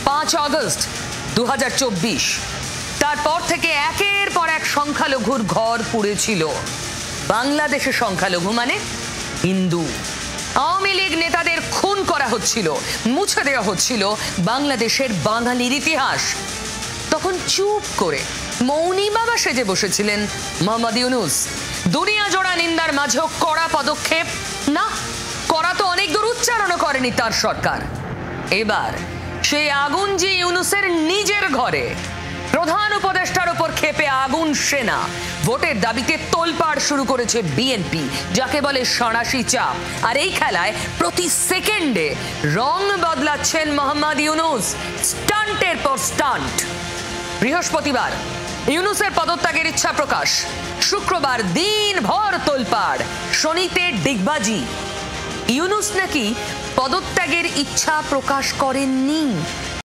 5 August 2024। তারপর থেকে একের পর এক সংখ্যালঘুর ঘর পুড়েছিল। বাংলাদেশের সংখ্যালঘু মানে হিন্দু। আওয়ামী লীগ নেতাদের খুন করা হচ্ছিল, মুছে দেওয়া হচ্ছিল বাংলাদেশের বাঙালির ইতিহাস। তখন চুপ করে মৌনী বাবা সেজে বসেছিলেন মোহাম্মদ ইউনূস। দুনিয়া জোড়া নিন্দার মাঝেও কড়া পদক্ষেপ না, কড়া তো অনেক দূর উচ্চারণও করেনি তার সরকার। এবার সেই আগুন যে ইউনূসের নিজের ঘরে। প্রধান উপদেষ্টার উপর ক্ষেপে আগুন সেনা। ভোটের দাবিতে তোলপাড় শুরু করেছে বিএনপি, যাকে বলে সরাসরি চাপ। আর এই খেলায় প্রতি সেকেন্ডে রং বদলাচ্ছেন মোহাম্মদ ইউনূস, স্টান্টের পর স্টান্ট। বৃহস্পতিবার ইউনূসের পদত্যাগের ইচ্ছা প্রকাশ, শুক্রবার দিনভর তোলপাড়, শনিতে ডিগবাজি। ইউনূস নাকি পদত্যাগের ইচ্ছা প্রকাশ করেননি,